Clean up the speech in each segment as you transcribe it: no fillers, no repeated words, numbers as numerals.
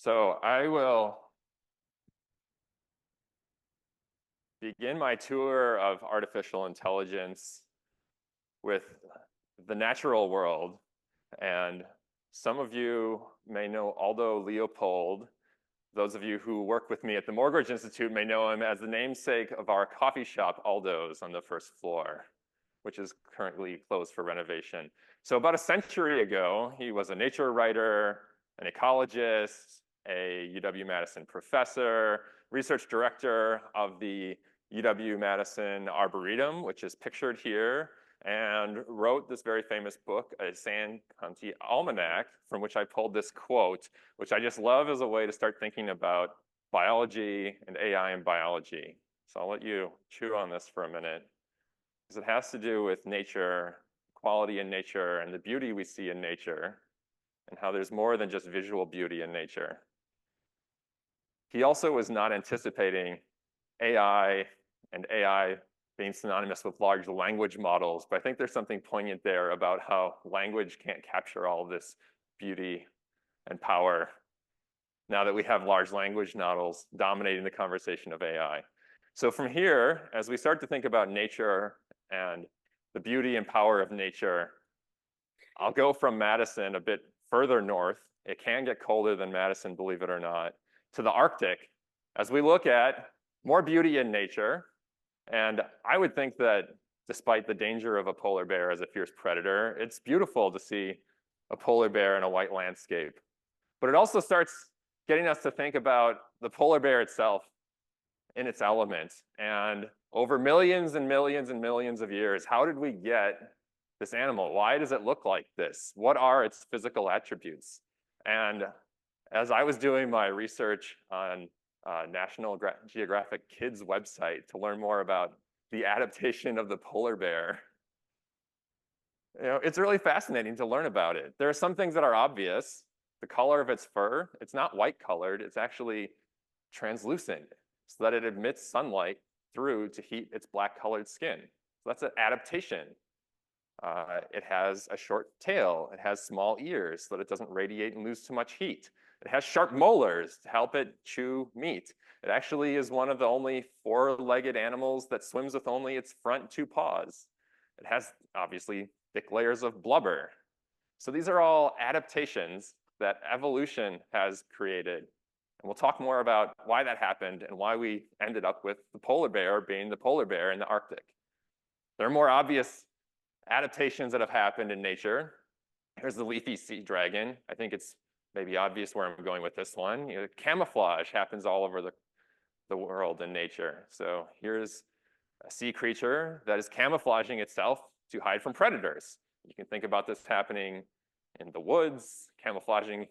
So I will begin my tour of artificial intelligence with the natural world. And some of you may know Aldo Leopold. Those of you who work with me at the Morgridge Institute may know him as the namesake of our coffee shop, Aldo's, on the first floor, which is currently closed for renovation. So about a century ago, he was a nature writer, an ecologist, a UW-Madison professor, research director of the UW-Madison Arboretum, which is pictured here, and wrote this very famous book, a San Conti Almanac, from which I pulled this quote, which I just love as a way to start thinking about biology and AI in biology. So I'll let you chew on this for a minute, because it has to do with nature, quality in nature, and the beauty we see in nature, and how there's more than just visual beauty in nature. He also was not anticipating AI and AI being synonymous with large language models, but I think there's something poignant there about how language can't capture all of this beauty and power now that we have large language models dominating the conversation of AI. So from here, as we start to think about nature and the beauty and power of nature, I'll go from Madison a bit further north. It can get colder than Madison, believe it or not, to the Arctic, as we look at more beauty in nature. And I would think that despite the danger of a polar bear as a fierce predator, it's beautiful to see a polar bear in a white landscape. But it also starts getting us to think about the polar bear itself in its element. And over millions and millions and millions of years, how did we get this animal? Why does it look like this? What are its physical attributes? And as I was doing my research on National Geographic Kids website to learn more about the adaptation of the polar bear, it's really fascinating to learn about it. There are some things that are obvious. The color of its fur, it's not white colored, it's actually translucent so that it admits sunlight through to heat its black colored skin. So that's an adaptation. It has a short tail. It has small ears so that it doesn't radiate and lose too much heat. It has sharp molars to help it chew meat. It actually is one of the only four-legged animals that swims with only its front two paws. It has, obviously, thick layers of blubber. So these are all adaptations that evolution has created. And we'll talk more about why that happened and why we ended up with the polar bear being the polar bear in the Arctic. There are more obvious adaptations that have happened in nature. Here's the leafy sea dragon. I think it's maybe obvious where I'm going with this one. Camouflage happens all over the world in nature. So here's a sea creature that is camouflaging itself to hide from predators. You can think about this happening in the woods, camouflaging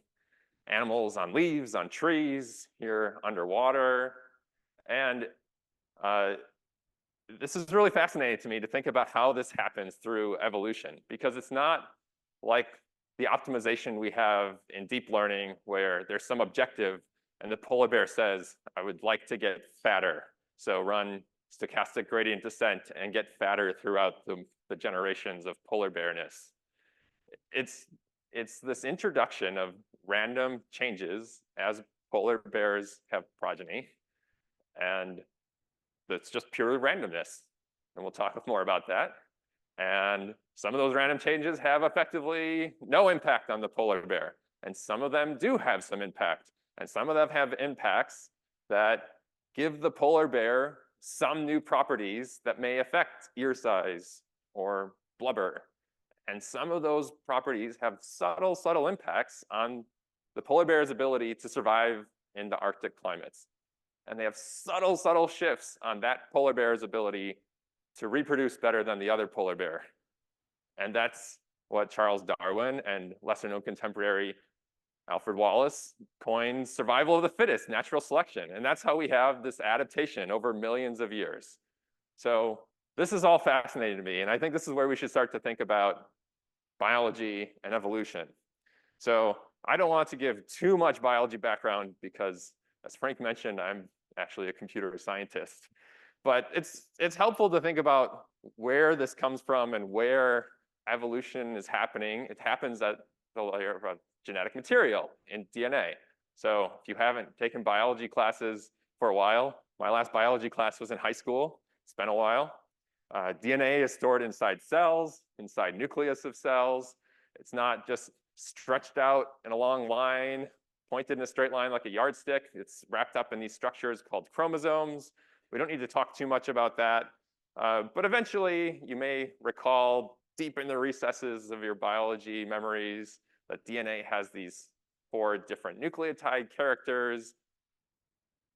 animals on leaves, on trees, here underwater. And this is really fascinating to me to think about how this happens through evolution, because it's not like the optimization we have in deep learning where there's some objective and the polar bear says, I would like to get fatter. So run stochastic gradient descent and get fatter throughout the generations of polar bearness. It's this introduction of random changes as polar bears have progeny, and it's just pure randomness. And we'll talk more about that. And some of those random changes have effectively no impact on the polar bear. And some of them do have some impact. And some of them have impacts that give the polar bear some new properties that may affect ear size or blubber. And some of those properties have subtle, subtle impacts on the polar bear's ability to survive in the Arctic climates. And they have subtle, subtle shifts on that polar bear's ability to reproduce better than the other polar bear. And that's what Charles Darwin and lesser-known contemporary Alfred Wallace coined survival of the fittest, natural selection. And that's how we have this adaptation over millions of years. So this is all fascinating to me. And I think this is where we should start to think about biology and evolution. So I don't want to give too much biology background because, as Frank mentioned, I'm actually a computer scientist. But it's helpful to think about where this comes from and where evolution is happening. It happens at the layer of genetic material in DNA. So if you haven't taken biology classes for a while, my last biology class was in high school. It's been a while. DNA is stored inside cells, inside nucleus of cells. It's not just stretched out in a long line, pointed in a straight line like a yardstick. It's wrapped up in these structures called chromosomes. We don't need to talk too much about that. But eventually, you may recall deep in the recesses of your biology memories that DNA has these 4 different nucleotide characters,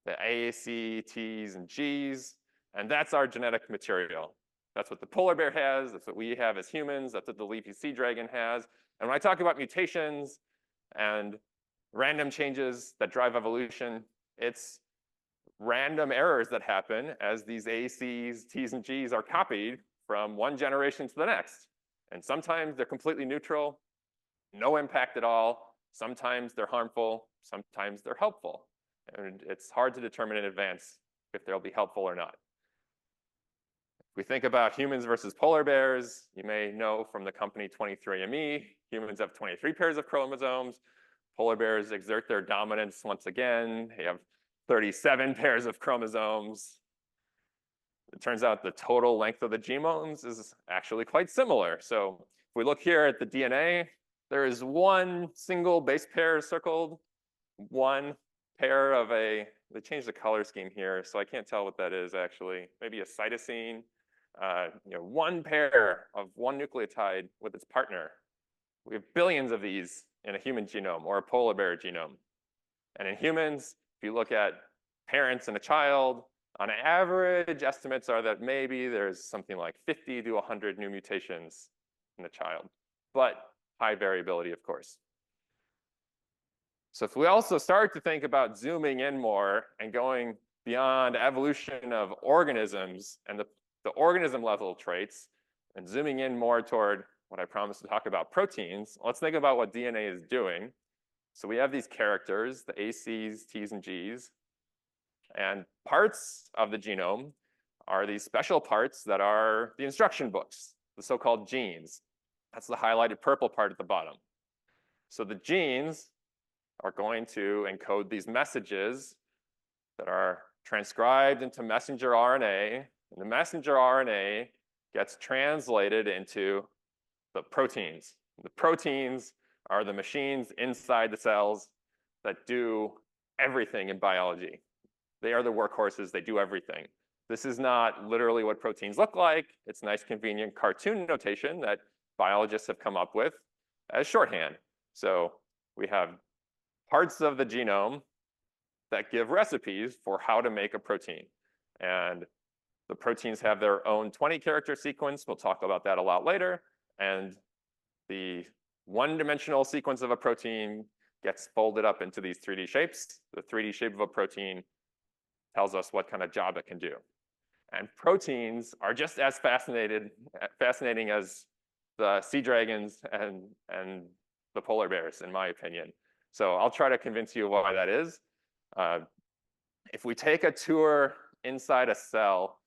the A, C, T's, and G's, and that's our genetic material. That's what the polar bear has, that's what we have as humans, that's what the leafy sea dragon has. And when I talk about mutations and random changes that drive evolution, it's random errors that happen as these A, C's, T's, and G's are copied from one generation to the next. And sometimes they're completely neutral, no impact at all. Sometimes they're harmful, sometimes they're helpful. And it's hard to determine in advance if they'll be helpful or not. If we think about humans versus polar bears, you may know from the company 23andMe, humans have 23 pairs of chromosomes. Polar bears exert their dominance once again. They have 37 pairs of chromosomes. It turns out the total length of the genomes is actually quite similar. So if we look here at the DNA, there is one single base pair circled, one pair of they changed the color scheme here, so I can't tell what that is actually. Maybe a cytosine, one pair of one nucleotide with its partner. We have billions of these in a human genome or a polar bear genome. And in humans, if you look at parents and a child, on average, estimates are that maybe there's something like 50 to 100 new mutations in a child, but high variability, of course. So if we also start to think about zooming in more and going beyond evolution of organisms and the organism level traits and zooming in more toward what I promised to talk about, proteins, let's think about what DNA is doing. So we have these characters, the A, C's, T's, and G's, and parts of the genome are these special parts that are the instruction books, the so-called genes. That's the highlighted purple part at the bottom. So the genes are going to encode these messages that are transcribed into messenger RNA, and the messenger RNA gets translated into the proteins. The proteins are the machines inside the cells that do everything in biology. They are the workhorses, they do everything. This is not literally what proteins look like. It's nice, convenient cartoon notation that biologists have come up with as shorthand. So we have parts of the genome that give recipes for how to make a protein. And the proteins have their own 20-character sequence. We'll talk about that a lot later. And the one-dimensional sequence of a protein gets folded up into these 3D shapes. The 3D shape of a protein tells us what kind of job it can do. And proteins are just as fascinating as the sea dragons and the polar bears, in my opinion. So I'll try to convince you why that is. If we take a tour inside a cell,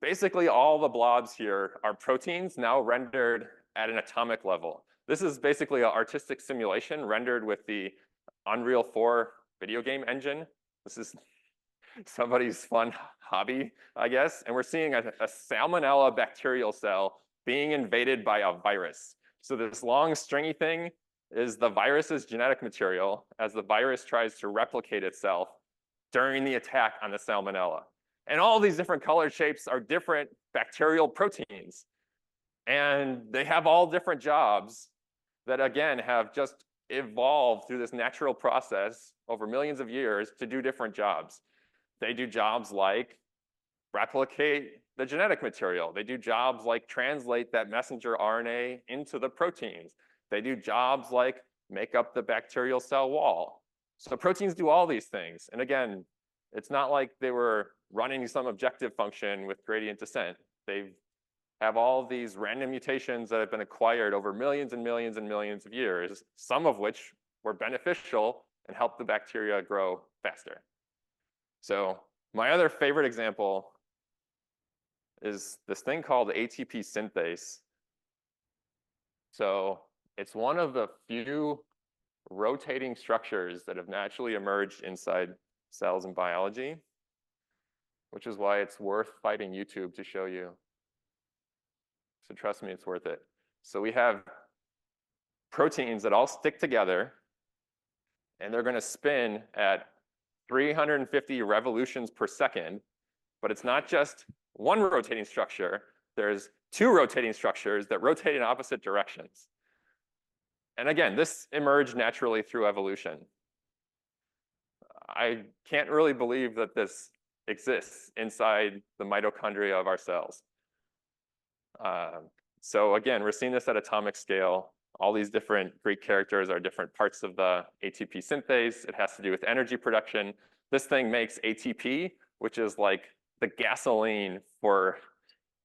basically all the blobs here are proteins now rendered at an atomic level. This is basically an artistic simulation rendered with the Unreal 4 video game engine. This is somebody's fun hobby, I guess. And we're seeing a salmonella bacterial cell being invaded by a virus. So this long stringy thing is the virus's genetic material as the virus tries to replicate itself during the attack on the salmonella. And all these different color shapes are different bacterial proteins. And they have all different jobs that, again, have just evolved through this natural process over millions of years to do different jobs. They do jobs like replicate the genetic material. They do jobs like translate that messenger RNA into the proteins. They do jobs like make up the bacterial cell wall. So proteins do all these things. And again, it's not like they were running some objective function with gradient descent. They have all these random mutations that have been acquired over millions and millions and millions of years, some of which were beneficial and helped the bacteria grow faster. So my other favorite example is this thing called ATP synthase. So it's one of the few rotating structures that have naturally emerged inside cells in biology, which is why it's worth fighting YouTube to show you. So trust me, it's worth it. So we have proteins that all stick together, and they're going to spin at 350 revolutions per second, but it's not just one rotating structure. There's two rotating structures that rotate in opposite directions. And again, this emerged naturally through evolution. I can't really believe that this exists inside the mitochondria of our cells. So again, we're seeing this at atomic scale. All these different Greek characters are different parts of the ATP synthase. It has to do with energy production. This thing makes ATP, which is like the gasoline for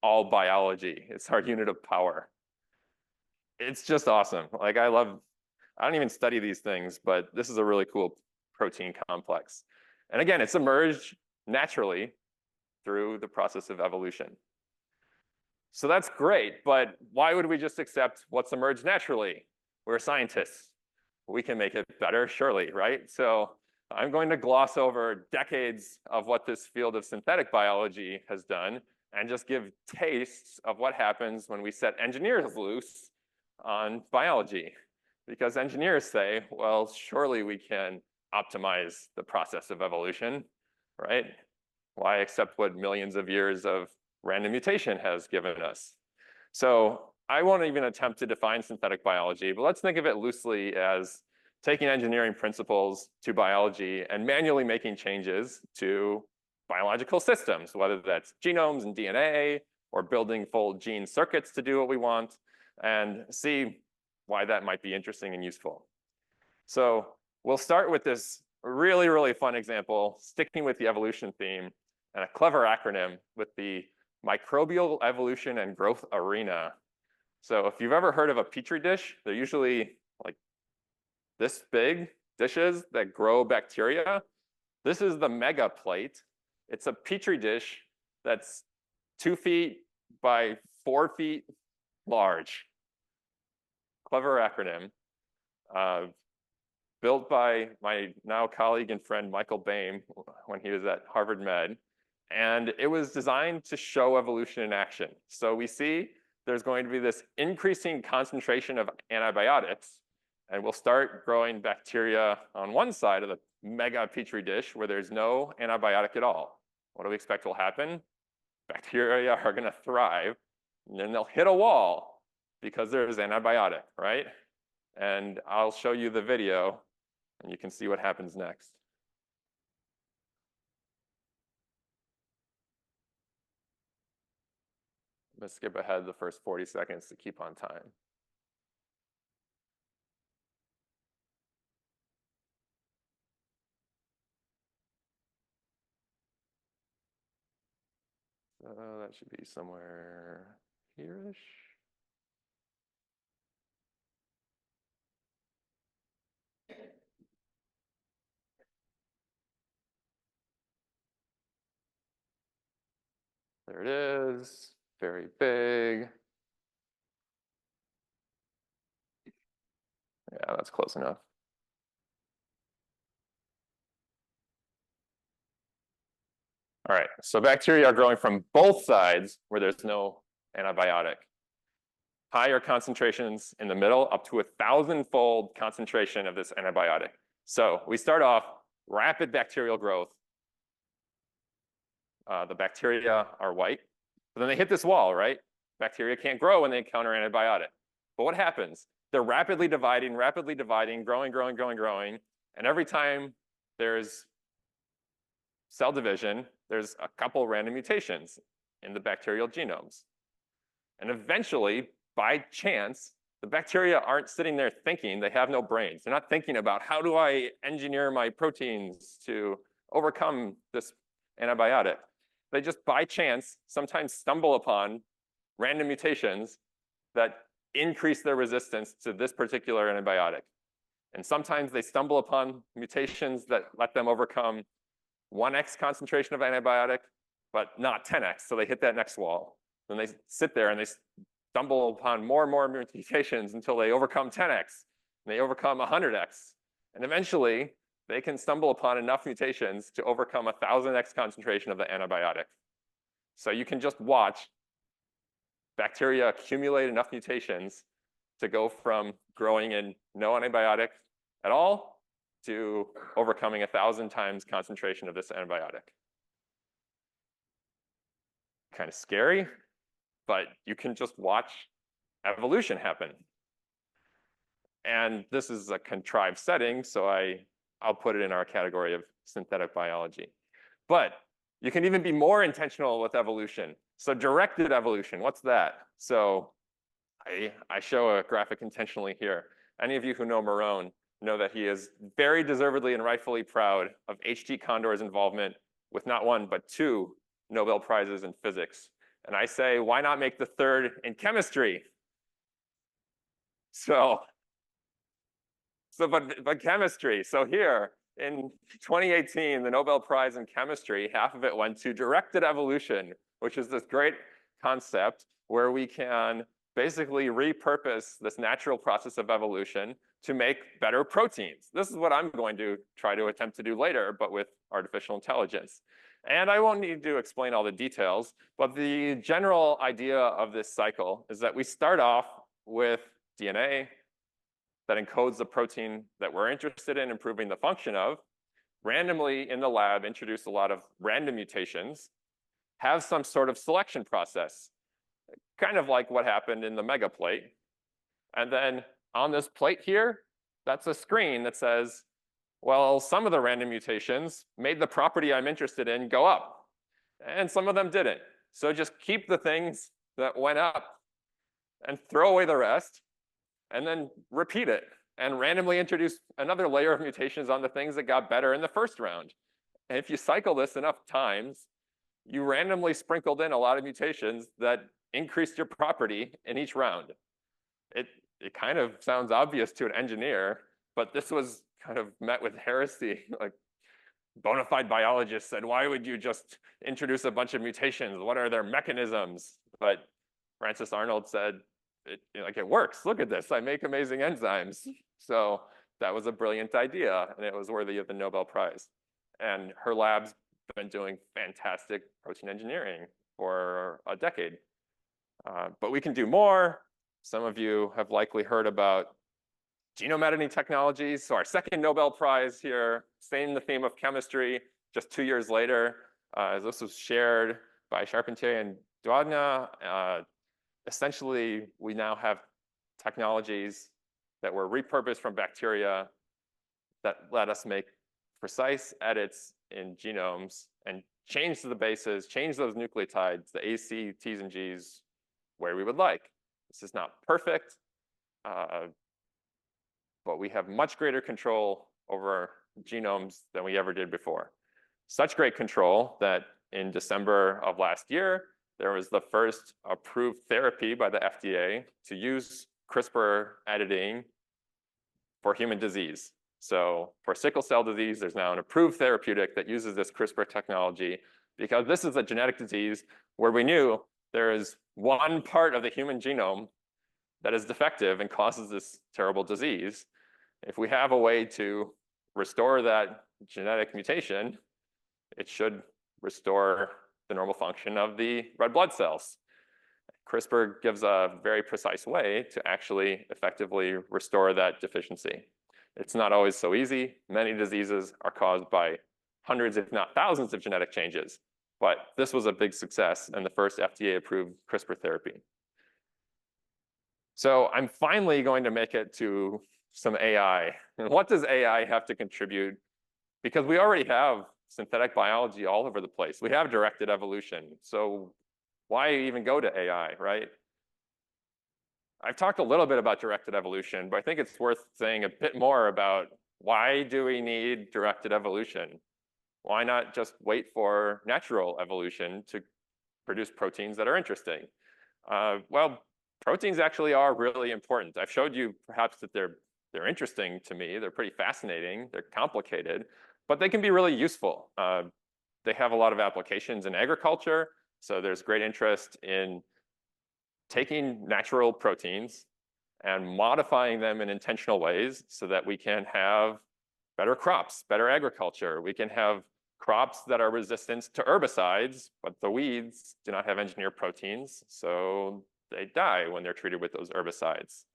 all biology. It's our unit of power. It's just awesome. Like I don't even study these things, but this is a really cool protein complex. And again, it's emerged naturally through the process of evolution. So that's great, but why would we just accept what's emerged naturally? We're scientists. We can make it better, surely, right? So I'm going to gloss over decades of what this field of synthetic biology has done and just give tastes of what happens when we set engineers loose on biology. Because engineers say, well, surely we can optimize the process of evolution, right? Why accept what millions of years of random mutation has given us? So I won't even attempt to define synthetic biology, but let's think of it loosely as taking engineering principles to biology and manually making changes to biological systems, whether that's genomes and DNA or building full gene circuits to do what we want, and see why that might be interesting and useful. So we'll start with this really, really fun example, sticking with the evolution theme, and a clever acronym with the microbial evolution and growth arena. So if you've ever heard of a petri dish, they're usually like this big dishes that grow bacteria. This is the mega plate. It's a petri dish that's 2 feet by 4 feet large. Clever acronym. Built by my now colleague and friend Michael Boehm when he was at Harvard Med. And it was designed to show evolution in action. So we see there's going to be this increasing concentration of antibiotics, and we'll start growing bacteria on one side of the mega petri dish where there's no antibiotic at all. What do we expect will happen? Bacteria are going to thrive, and then they'll hit a wall because there's antibiotic, right? And I'll show you the video, and you can see what happens next. Let's skip ahead the first 40 seconds to keep on time. So that should be somewhere here-ish. There it is, very big. Yeah, that's close enough. All right, so bacteria are growing from both sides where there's no antibiotic. Higher concentrations in the middle, up to 1,000-fold concentration of this antibiotic. So we start off rapid bacterial growth. The bacteria are white, but then they hit this wall, right? Bacteria can't grow when they encounter antibiotic. But what happens? They're rapidly dividing, growing, growing. And every time there's cell division, there's a couple random mutations in the bacterial genomes. And eventually, by chance, the bacteria aren't sitting there thinking, they have no brains. They're not thinking about how do I engineer my proteins to overcome this antibiotic. They just by chance sometimes stumble upon random mutations that increase their resistance to this particular antibiotic. And sometimes they stumble upon mutations that let them overcome 1x concentration of antibiotic, but not 10x, so they hit that next wall. Then they sit there and they stumble upon more and more mutations until they overcome 10x. and they overcome 100x. And eventually, they can stumble upon enough mutations to overcome 1,000x concentration of the antibiotic. So you can just watch bacteria accumulate enough mutations to go from growing in no antibiotic at all to overcoming 1,000 times concentration of this antibiotic. Kind of scary, but you can just watch evolution happen. And this is a contrived setting, so I'll put it in our category of synthetic biology. But you can even be more intentional with evolution. So directed evolution, what's that? So I show a graphic intentionally here. Any of you who know Morone know that he is very deservedly and rightfully proud of H.T. Condor's involvement with not one, but 2 Nobel Prizes in physics. And I say, why not make the 3rd in chemistry? But chemistry. So here, in 2018, the Nobel Prize in Chemistry, half of it went to directed evolution, which is this great concept where we can basically repurpose this natural process of evolution to make better proteins. This is what I'm going to try to attempt to do later, but with artificial intelligence. And I won't need to explain all the details, but the general idea of this cycle is that we start off with DNA that encodes the protein that we're interested in improving the function of, randomly in the lab introduce a lot of random mutations, have some sort of selection process, kind of like what happened in the mega plate. And then on this plate here, that's a screen that says, well, some of the random mutations made the property I'm interested in go up, and some of them didn't. So just keep the things that went up and throw away the rest, and then repeat it and randomly introduce another layer of mutations on the things that got better in the first round. And if you cycle this enough times, you randomly sprinkled in a lot of mutations that increased your property in each round. It kind of sounds obvious to an engineer, but this was kind of met with heresy. Like bona fide biologists said, why would you just introduce a bunch of mutations? What are their mechanisms? But Frances Arnold said, it works. Look at this. I make amazing enzymes. So that was a brilliant idea, and it was worthy of the Nobel Prize. And her lab's been doing fantastic protein engineering for a decade. But we can do more. Some of you have likely heard about genome editing technologies. So our second Nobel Prize here, same the theme of chemistry, just 2 years later, as this was shared by Charpentier and Douadna. Essentially, we now have technologies that were repurposed from bacteria that let us make precise edits in genomes and change the bases, change those nucleotides, the A, C, T's, and G's, where we would like. This is not perfect, but we have much greater control over genomes than we ever did before. Such great control that in December of last year, there was the first approved therapy by the FDA to use CRISPR editing for human disease. So for sickle cell disease, there's now an approved therapeutic that uses this CRISPR technology because this is a genetic disease where we knew there is one part of the human genome that is defective and causes this terrible disease. If we have a way to restore that genetic mutation, it should restore the normal function of the red blood cells. CRISPR gives a very precise way to actually effectively restore that deficiency. It's not always so easy. Many diseases are caused by hundreds, if not thousands, of genetic changes. But this was a big success and the first FDA-approved CRISPR therapy. So I'm finally going to make it to some AI. And what does AI have to contribute? Because we already have synthetic biology all over the place. We have directed evolution. So why even go to AI, right? I've talked a little bit about directed evolution, but I think it's worth saying a bit more about why do we need directed evolution? Why not just wait for natural evolution to produce proteins that are interesting? Well, proteins actually are really important. I've showed you perhaps that they're interesting to me. They're pretty fascinating. They're complicated, but they can be really useful. They have a lot of applications in agriculture. So there's great interest in taking natural proteins and modifying them in intentional ways so that we can have better crops, better agriculture. We can have crops that are resistant to herbicides, but the weeds do not have engineered proteins, so they die when they're treated with those herbicides.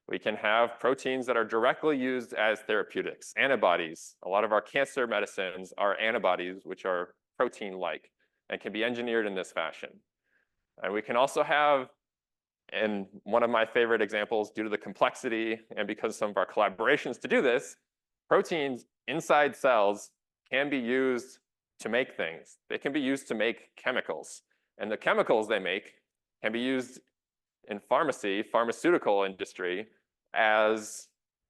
We can have proteins that are directly used as therapeutics, antibodies. A lot of our cancer medicines are antibodies, which are protein-like and can be engineered in this fashion. And we can also have, and one of my favorite examples, due to the complexity and because some of our collaborations to do this, proteins inside cells can be used to make things. They can be used to make chemicals. And the chemicals they make can be used in pharmaceutical industry, as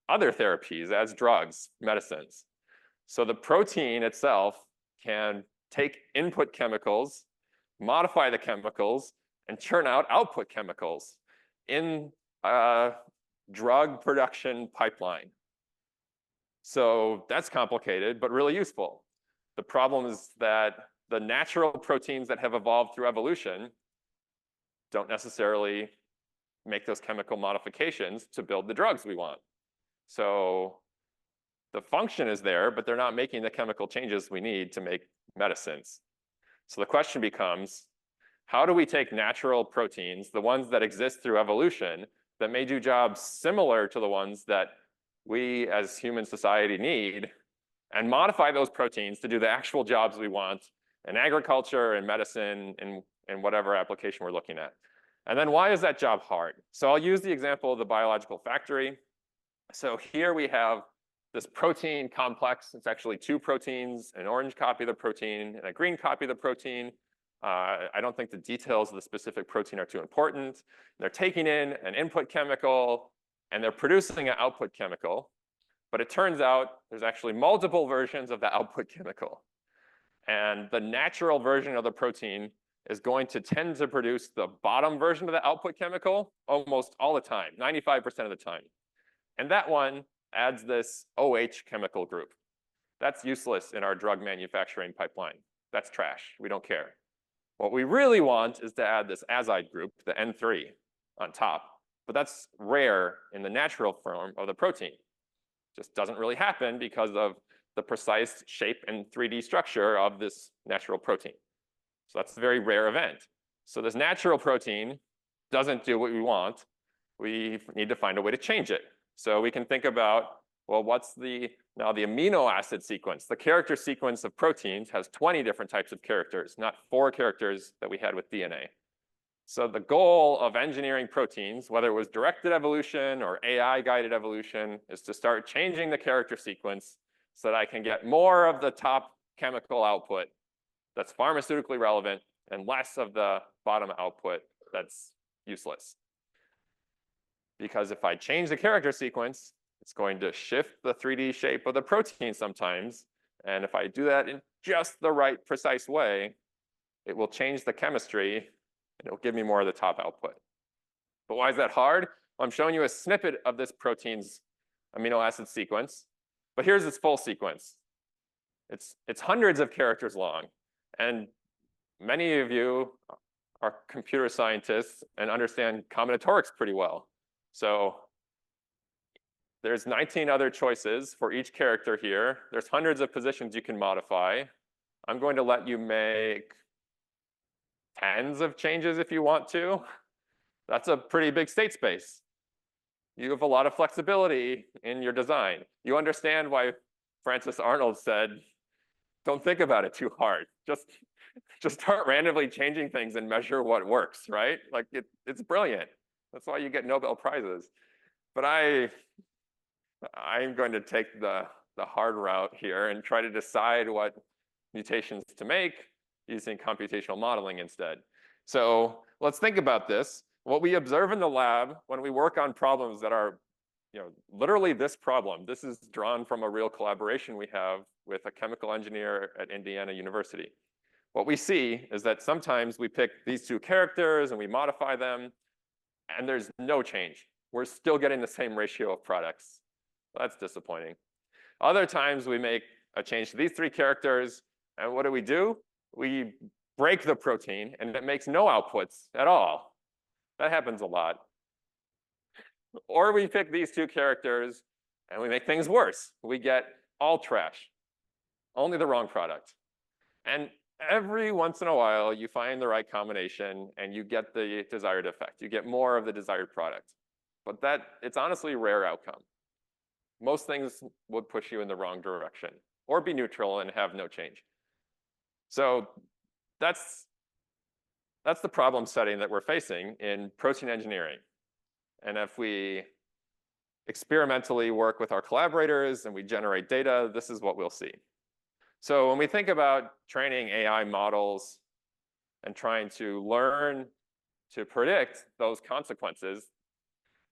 other therapies, as drugs, medicines. So the protein itself can take input chemicals, modify the chemicals, and churn out output chemicals in a drug production pipeline. So that's complicated, but really useful. The problem is that the natural proteins that have evolved through evolution don't necessarily make those chemical modifications to build the drugs we want. So the function is there, but they're not making the chemical changes we need to make medicines. So the question becomes, how do we take natural proteins, the ones that exist through evolution, that may do jobs similar to the ones that we as human society need, and modify those proteins to do the actual jobs we want in agriculture and medicine and whatever application we're looking at? And then why is that job hard? So I'll use the example of the biological factory. So here we have this protein complex. It's actually two proteins, an orange copy of the protein and a green copy of the protein. I don't think the details of the specific protein are too important. They're taking in an input chemical and they're producing an output chemical. But it turns out there's actually multiple versions of the output chemical. And the natural version of the protein is going to tend to produce the bottom version of the output chemical almost all the time, 95% of the time. And that one adds this OH chemical group. That's useless in our drug manufacturing pipeline. That's trash. We don't care. What we really want is to add this azide group, the N3, on top. But that's rare in the natural form of the protein. Just doesn't really happen because of the precise shape and 3D structure of this natural protein. So that's a very rare event. So this natural protein doesn't do what we want. We need to find a way to change it. So we can think about, well, what's now the amino acid sequence? The character sequence of proteins has 20 different types of characters, not 4 characters that we had with DNA. So the goal of engineering proteins, whether it was directed evolution or AI-guided evolution, is to start changing the character sequence so that I can get more of the top chemical output that's pharmaceutically relevant and less of the bottom output that's useless. Because if I change the character sequence, it's going to shift the 3D shape of the protein sometimes. And if I do that in just the right precise way, it will change the chemistry and it'll give me more of the top output. But why is that hard? Well, I'm showing you a snippet of this protein's amino acid sequence, but here's its full sequence. It's hundreds of characters long. And many of you are computer scientists and understand combinatorics pretty well. So there's 19 other choices for each character here. There's hundreds of positions you can modify. I'm going to let you make tens of changes if you want to. That's a pretty big state space. You have a lot of flexibility in your design. You understand why Francis Arnold said, don't think about it too hard. Just start randomly changing things and measure what works, right? Like it's brilliant. That's why you get Nobel Prizes. But I'm going to take the hard route here and try to decide what mutations to make using computational modeling instead. So let's think about this. What we observe in the lab when we work on problems that are, literally this problem. This is drawn from a real collaboration we have with a chemical engineer at Indiana University. What we see is that sometimes we pick these two characters and we modify them, and there's no change. We're still getting the same ratio of products. That's disappointing. Other times we make a change to these 3 characters, and what do? We break the protein, and it makes no outputs at all. That happens a lot. Or we pick these two characters and we make things worse. We get all trash, only the wrong product. And every once in a while, you find the right combination and you get the desired effect. You get more of the desired product. But it's honestly a rare outcome. Most things would push you in the wrong direction or be neutral and have no change. So that's the problem setting that we're facing in protein engineering. And if we experimentally work with our collaborators and we generate data, this is what we'll see. So when we think about training AI models and trying to learn to predict those consequences,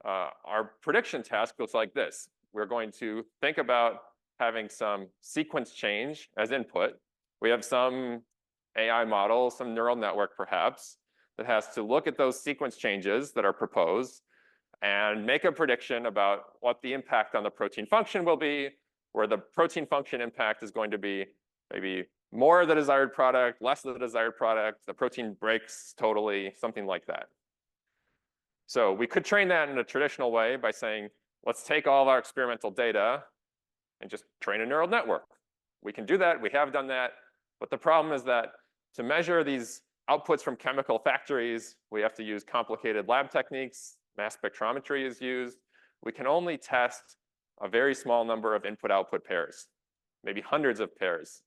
our prediction task looks like this. We're going to think about having some sequence change as input. We have some AI model, some neural network perhaps, that has to look at those sequence changes that are proposed and make a prediction about what the impact on the protein function will be, where the protein function impact is going to be maybe more of the desired product, less of the desired product, the protein breaks totally, something like that. So we could train that in a traditional way by saying, let's take all of our experimental data and just train a neural network. We can do that, we have done that, but the problem is that to measure these outputs from chemical factories, we have to use complicated lab techniques, mass spectrometry is used. We can only test a very small number of input-output pairs, maybe hundreds of pairs.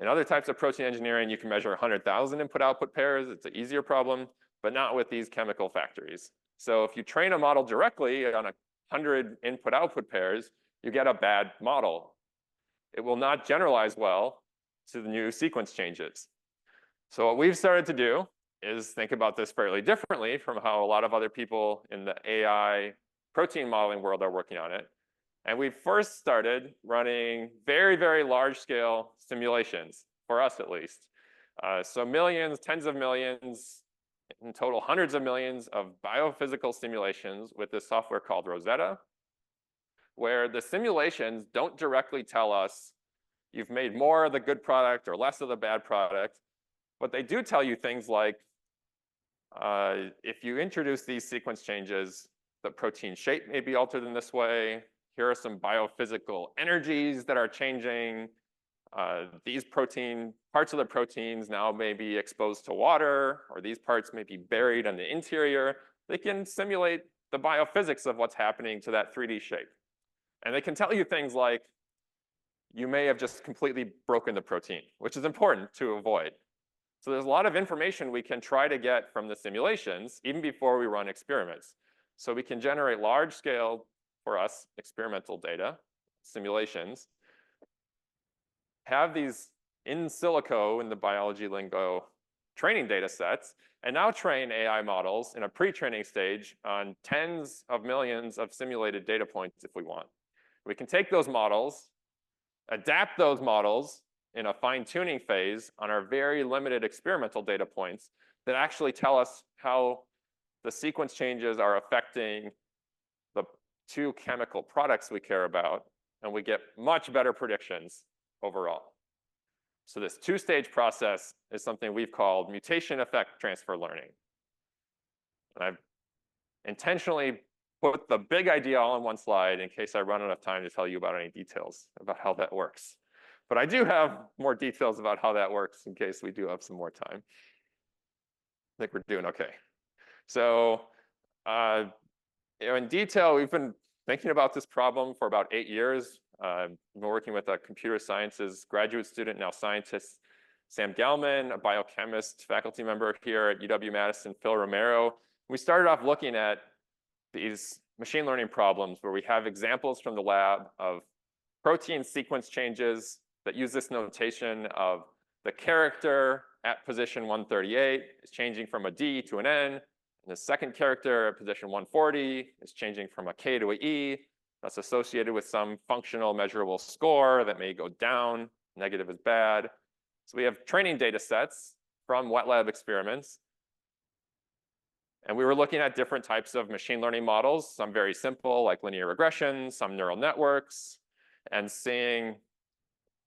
In other types of protein engineering, you can measure 100,000 input-output pairs. It's an easier problem, but not with these chemical factories. So if you train a model directly on 100 input-output pairs, you get a bad model. It will not generalize well to the new sequence changes. So what we've started to do is think about this fairly differently from how a lot of other people in the AI protein modeling world are working on it. And we first started running very, very large-scale simulations, for us at least. So millions, tens of millions, in total hundreds of millions of biophysical simulations with this software called Rosetta, where the simulations don't directly tell us you've made more of the good product or less of the bad product, but they do tell you things like, if you introduce these sequence changes, the protein shape may be altered in this way. Here are some biophysical energies that are changing. These parts of the proteins now may be exposed to water, or these parts may be buried on the interior. They can simulate the biophysics of what's happening to that 3D shape. And they can tell you things like, you may have just completely broken the protein, which is important to avoid. So there's a lot of information we can try to get from the simulations, even before we run experiments. So we can generate large-scale, for us, experimental data, simulations, have these in silico, in the biology lingo, training data sets, and now train AI models in a pre-training stage on tens of millions of simulated data points if we want. We can take those models, adapt those models in a fine-tuning phase on our very limited experimental data points that actually tell us how the sequence changes are affecting the two chemical products we care about, and we get much better predictions overall. So this two-stage process is something we've called mutation effect transfer learning. And I've intentionally put the big idea all in one slide in case I run out of time to tell you about any details about how that works. But I do have more details about how that works in case we do have some more time. I think we're doing okay. So in detail, we've been thinking about this problem for about 8 years. We're working with a computer sciences graduate student, now scientist, Sam Gelman, a biochemist faculty member here at UW-Madison, Phil Romero. We started off looking at these machine learning problems where we have examples from the lab of protein sequence changes that use this notation of the character at position 138 is changing from a D to an N, and the second character at position 140 is changing from a K to a E. That's associated with some functional measurable score that may go down. Negative is bad. So we have training data sets from wet lab experiments. And we were looking at different types of machine learning models, some very simple like linear regression, some neural networks, and seeing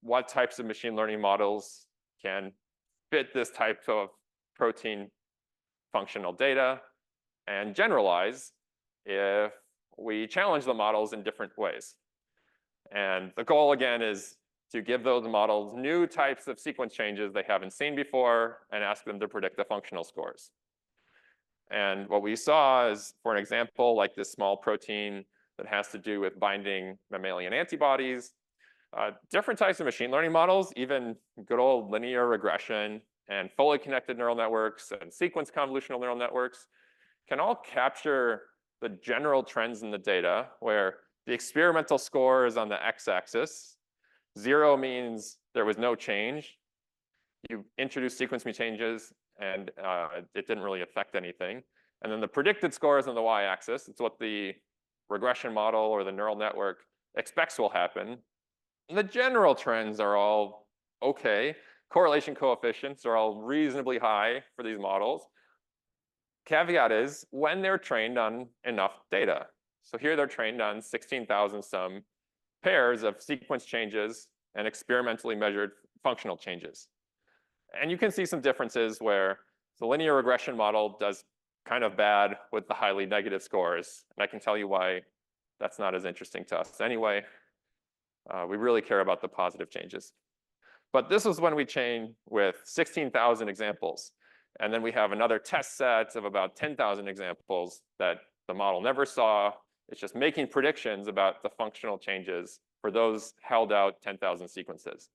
what types of machine learning models can fit this type of protein functional data and generalize if we challenge the models in different ways. And the goal, again, is to give those models new types of sequence changes they haven't seen before and ask them to predict the functional scores. And what we saw is, for an example, like this small protein that has to do with binding mammalian antibodies, different types of machine learning models, even good old linear regression and fully connected neural networks and sequence convolutional neural networks can all capture the general trends in the data where the experimental score is on the x-axis. 0 means there was no change. You introduced sequence changes and it didn't really affect anything. And then the predicted score is on the y-axis. It's what the regression model or the neural network expects will happen. And the general trends are all okay. Correlation coefficients are all reasonably high for these models. Caveat is when they're trained on enough data. So here they're trained on 16,000 some pairs of sequence changes and experimentally measured functional changes. And you can see some differences where the linear regression model does kind of bad with the highly negative scores. And I can tell you why that's not as interesting to us anyway. We really care about the positive changes. But this was when we trained with 16,000 examples. And then we have another test set of about 10,000 examples that the model never saw. It's just making predictions about the functional changes for those held out 10,000 sequences.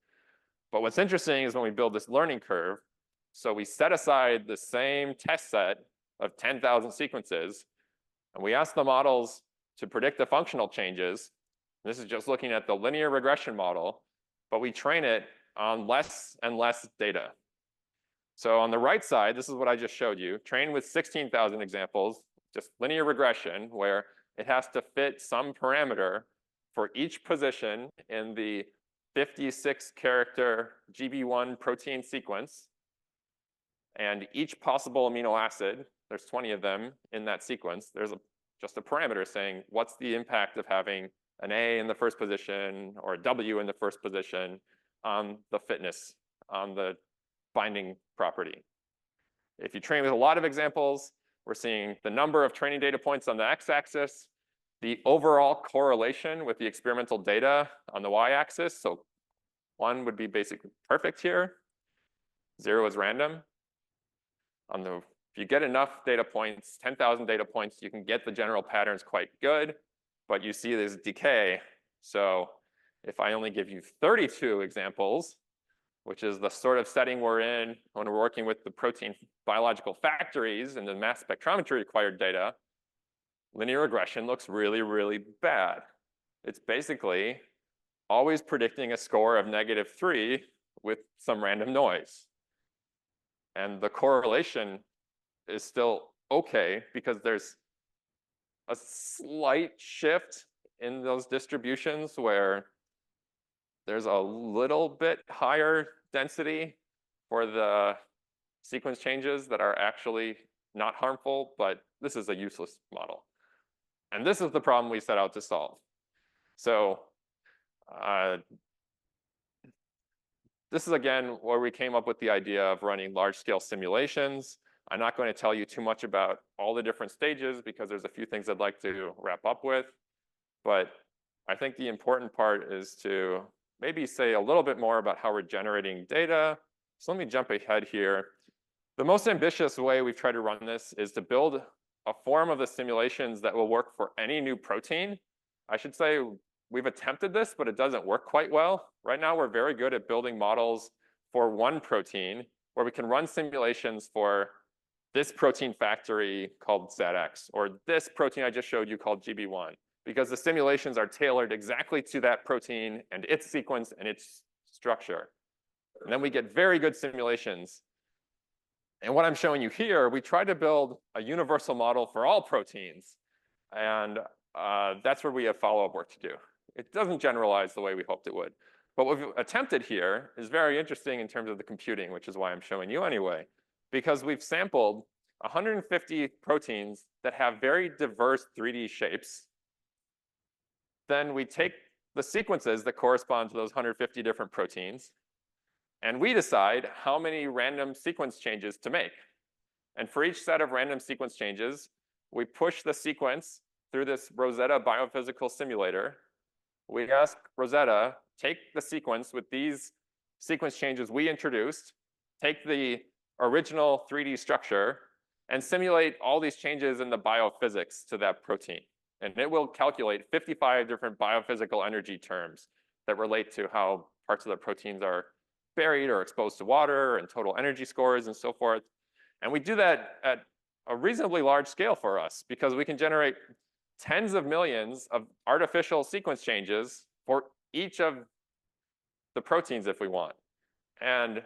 But what's interesting is when we build this learning curve, so we set aside the same test set of 10,000 sequences, and we ask the models to predict the functional changes. This is just looking at the linear regression model, but we train it on less and less data. So on the right side, this is what I just showed you, trained with 16,000 examples, just linear regression, where it has to fit some parameter for each position in the 56-character GB1 protein sequence. And each possible amino acid, there's 20 of them in that sequence, there's just a parameter saying what's the impact of having an A in the first position or a W in the first position on the fitness, on the binding property. If you train with a lot of examples, we're seeing the number of training data points on the x-axis, the overall correlation with the experimental data on the y-axis. So 1 would be basically perfect here. 0 is random. If you get enough data points, 10,000 data points, you can get the general patterns quite good, but you see this decay. So if I only give you 32 examples, which is the sort of setting we're in when we're working with the protein biological factories and the mass spectrometry required data, linear regression looks really, really bad. It's basically always predicting a score of -3 with some random noise. And the correlation is still okay because there's a slight shift in those distributions where there's a little bit higher density for the sequence changes that are actually not harmful, but this is a useless model. And this is the problem we set out to solve. So this is, again, where we came up with the idea of running large-scale simulations. I'm not going to tell you too much about all the different stages because there's a few things I'd like to wrap up with. But I think the important part is to maybe say a little bit more about how we're generating data. So let me jump ahead here. The most ambitious way we've tried to run this is to build a form of the simulations that will work for any new protein. I should say we've attempted this, but it doesn't work quite well. Right now, we're very good at building models for one protein where we can run simulations for this protein factory called ZX, or this protein I just showed you called GB1, because the simulations are tailored exactly to that protein and its sequence and its structure. And then we get very good simulations. And what I'm showing you here, we tried to build a universal model for all proteins. And that's where we have follow-up work to do. It doesn't generalize the way we hoped it would. But what we've attempted here is very interesting in terms of the computing, which is why I'm showing you anyway, because we've sampled 150 proteins that have very diverse 3D shapes. Then we take the sequences that correspond to those 150 different proteins, and we decide how many random sequence changes to make. And for each set of random sequence changes, we push the sequence through this Rosetta biophysical simulator. We ask Rosetta, take the sequence with these sequence changes we introduced, take the original 3D structure, and simulate all these changes in the biophysics to that protein. And it will calculate 55 different biophysical energy terms that relate to how parts of the proteins are buried or exposed to water and total energy scores and so forth. And we do that at a reasonably large scale for us because we can generate tens of millions of artificial sequence changes for each of the proteins if we want. And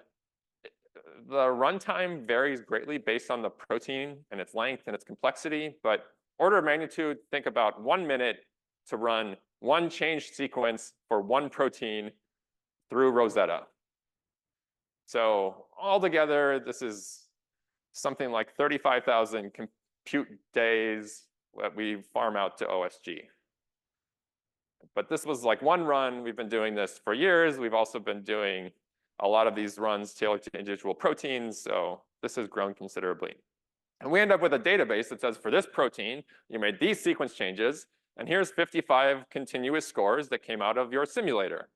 the runtime varies greatly based on the protein and its length and its complexity, but order of magnitude, think about 1 minute to run one changed sequence for one protein through Rosetta. So altogether, this is something like 35,000 compute days that we farm out to OSG. But this was like one run. We've been doing this for years. We've also been doing a lot of these runs tailored to individual proteins. So this has grown considerably. And we end up with a database that says for this protein, you made these sequence changes, and here's 55 continuous scores that came out of your simulator.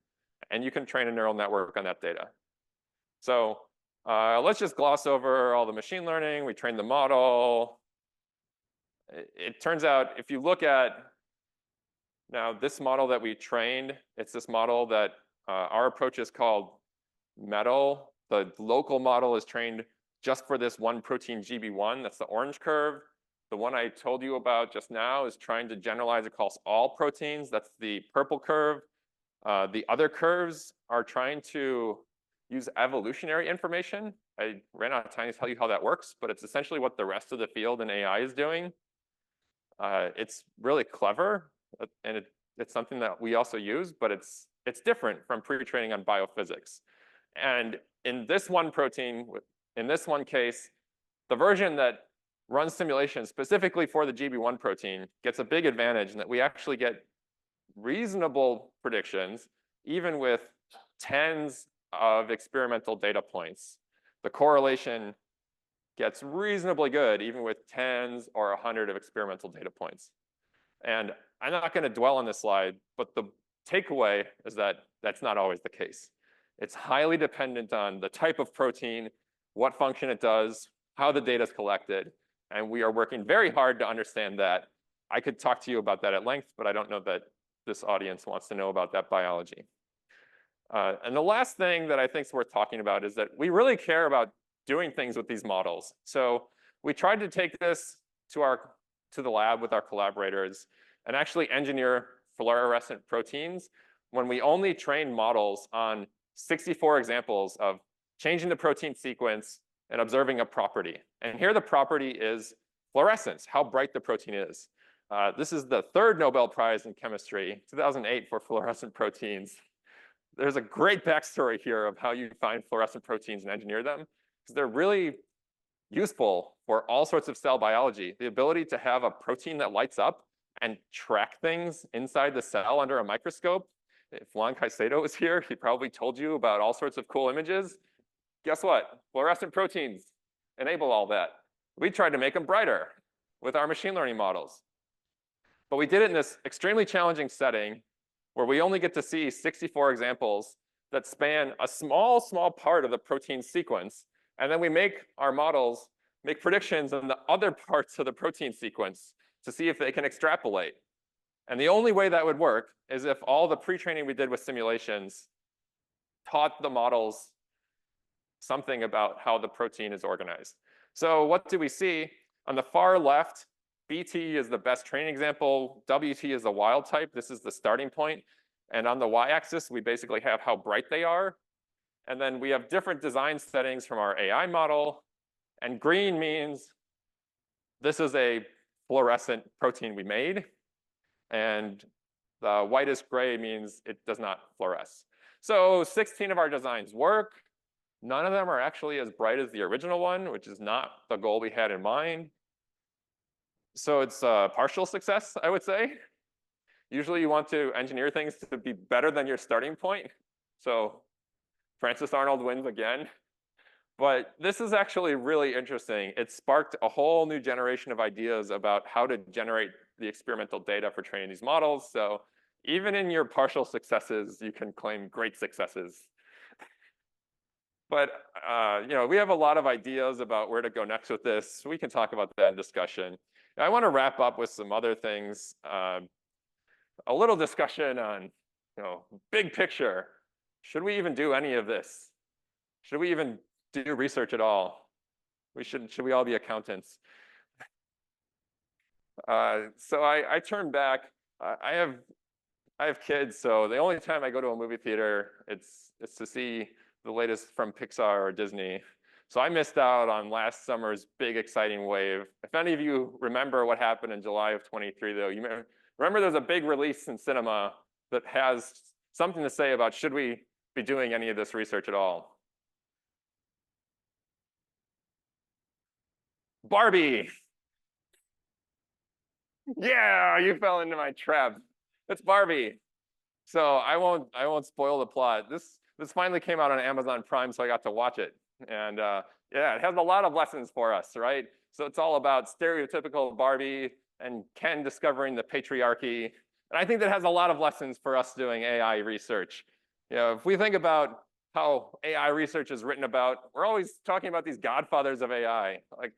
And you can train a neural network on that data. So let's just gloss over all the machine learning. We trained the model. It turns out if you look at now this model that we trained, it's this model that our approach is called METAL. The local model is trained just for this one protein GB1, that's the orange curve. The one I told you about just now is trying to generalize across all proteins, that's the purple curve. The other curves are trying to use evolutionary information. I ran out of time to tell you how that works, but it's essentially what the rest of the field in AI is doing. It's really clever, and it's something that we also use, but it's different from pre-training on biophysics. And in this one protein, in this one case, the version that runs simulations specifically for the GB1 protein gets a big advantage in that we actually get reasonable predictions, even with tens of experimental data points. The correlation gets reasonably good, even with tens or 100 of experimental data points. And I'm not going to dwell on this slide, but the takeaway is that that's not always the case. It's highly dependent on the type of protein, what function it does, how the data is collected, and we are working very hard to understand that. I could talk to you about that at length, but I don't know that this audience wants to know about that biology. And the last thing that I think is worth talking about is that we really care about doing things with these models. So we tried to take this to the lab with our collaborators and actually engineer fluorescent proteins when we only trained models on 64 examples of changing the protein sequence and observing a property. And here the property is fluorescence, how bright the protein is. This is the third Nobel Prize in chemistry, 2008, for fluorescent proteins. There's a great backstory here of how you find fluorescent proteins and engineer them, because they're really useful for all sorts of cell biology. The ability to have a protein that lights up and track things inside the cell under a microscope. If Juan Caicedo was here, he probably told you about all sorts of cool images. Guess what? Fluorescent proteins enable all that. We tried to make them brighter with our machine learning models. But we did it in this extremely challenging setting where we only get to see 64 examples that span a small part of the protein sequence. And then we make our models make predictions on the other parts of the protein sequence to see if they can extrapolate. And the only way that would work is if all the pre-training we did with simulations taught the models something about how the protein is organized. So what do we see? On the far left, BT is the best training example. WT is the wild type. This is the starting point. And on the y-axis, we basically have how bright they are. And then we have different design settings from our AI model. And green means this is a fluorescent protein we made. And the whitest gray means it does not fluoresce. So 16 of our designs work. None of them are actually as bright as the original one, which is not the goal we had in mind. So it's a partial success, I would say. Usually you want to engineer things to be better than your starting point. So Francis Arnold wins again. But this is actually really interesting. It sparked a whole new generation of ideas about how to generate the experimental data for training these models. So even in your partial successes, you can claim great successes. But we have a lot of ideas about where to go next with this. We can talk about that in discussion. I want to wrap up with some other things. A little discussion on, big picture. Should we even do any of this? Should we even do research at all? Should we all be accountants? So I turn back. I have kids, so the only time I go to a movie theater, it's to see the latest from Pixar or Disney. So I missed out on last summer's big exciting wave. If any of you remember what happened in July of 23, though, you remember there's a big release in cinema that has something to say about should we be doing any of this research at all? Barbie. Yeah, you fell into my trap. It's Barbie. So I won't spoil the plot. This finally came out on Amazon Prime, so I got to watch it. And yeah, it has a lot of lessons for us, right? So it's all about stereotypical Barbie and Ken discovering the patriarchy. And I think that has a lot of lessons for us doing AI research. If we think about how AI research is written about, we're always talking about these godfathers of AI. Like,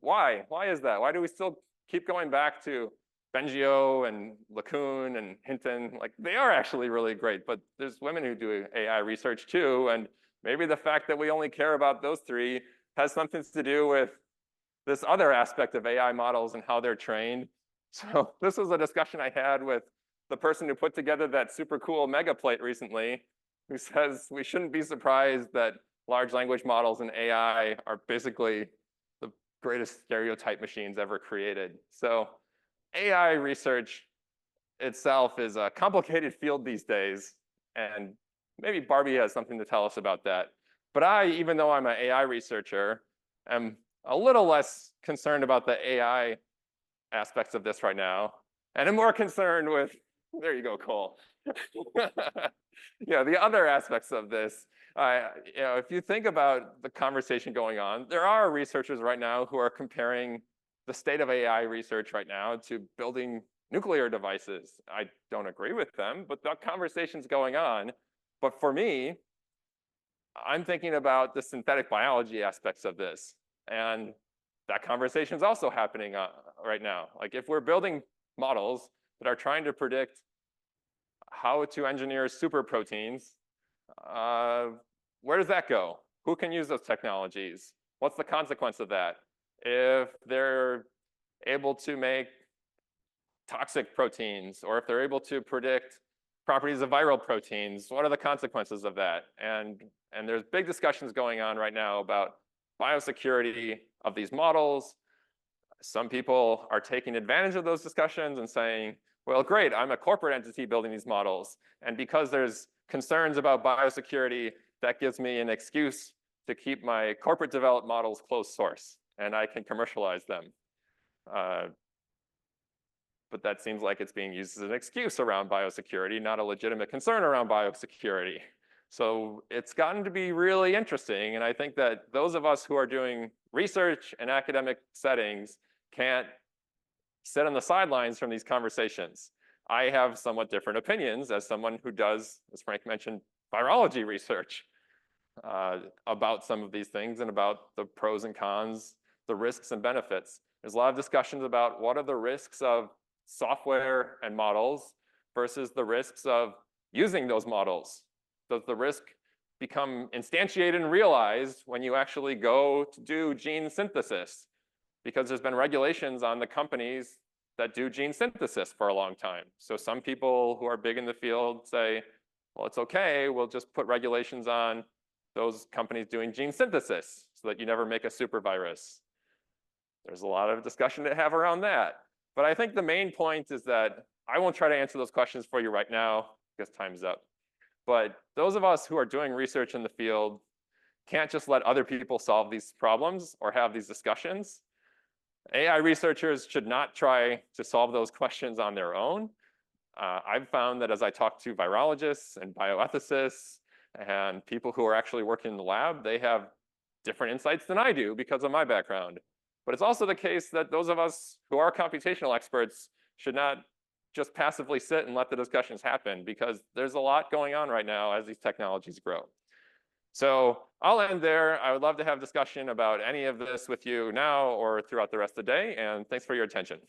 why? Why is that? Why do we still keep going back to Bengio and LeCun and Hinton? Like, they are actually really great, but there's women who do AI research too. And maybe the fact that we only care about those three has something to do with this other aspect of AI models and how they're trained. So this was a discussion I had with the person who put together that super cool mega plate recently, who says we shouldn't be surprised that large language models and AI are basically the greatest stereotype machines ever created. So AI research itself is a complicated field these days, and maybe Barbie has something to tell us about that. But I, even though I'm an AI researcher, am a little less concerned about the AI aspects of this right now, and I'm more concerned with, there you go, Cole. The other aspects of this. If you think about the conversation going on, there are researchers right now who are comparing the state of AI research right now to building nuclear devices. I don't agree with them, but the conversation's going on. But for me, I'm thinking about the synthetic biology aspects of this. And that conversation is also happening right now. Like, if we're building models that are trying to predict how to engineer super proteins, where does that go? Who can use those technologies? What's the consequence of that? If they're able to make toxic proteins, or if they're able to predict properties of viral proteins, what are the consequences of that? And there's big discussions going on right now about biosecurity of these models. Some people are taking advantage of those discussions and saying, well, great, I'm a corporate entity building these models. And because there's concerns about biosecurity, that gives me an excuse to keep my corporate developed models closed source, and I can commercialize them. But that seems like it's being used as an excuse around biosecurity, not a legitimate concern around biosecurity. So it's gotten to be really interesting. And I think that those of us who are doing research in academic settings can't sit on the sidelines from these conversations. I have somewhat different opinions as someone who does, as Frank mentioned, virology research about some of these things and about the pros and cons, the risks and benefits. There's a lot of discussions about what are the risks of software and models versus the risks of using those models. Does the risk become instantiated and realized when you actually go to do gene synthesis? Because there's been regulations on the companies that do gene synthesis for a long time. So some people who are big in the field say, well, it's okay, we'll just put regulations on those companies doing gene synthesis so that you never make a super virus. There's a lot of discussion to have around that. But I think the main point is that I won't try to answer those questions for you right now because time's up. But those of us who are doing research in the field can't just let other people solve these problems or have these discussions. AI researchers should not try to solve those questions on their own. I've found that as I talk to virologists and bioethicists and people who are actually working in the lab, they have different insights than I do because of my background. But it's also the case that those of us who are computational experts should not just passively sit and let the discussions happen, because there's a lot going on right now as these technologies grow. So I'll end there. I would love to have discussion about any of this with you now or throughout the rest of the day, and thanks for your attention.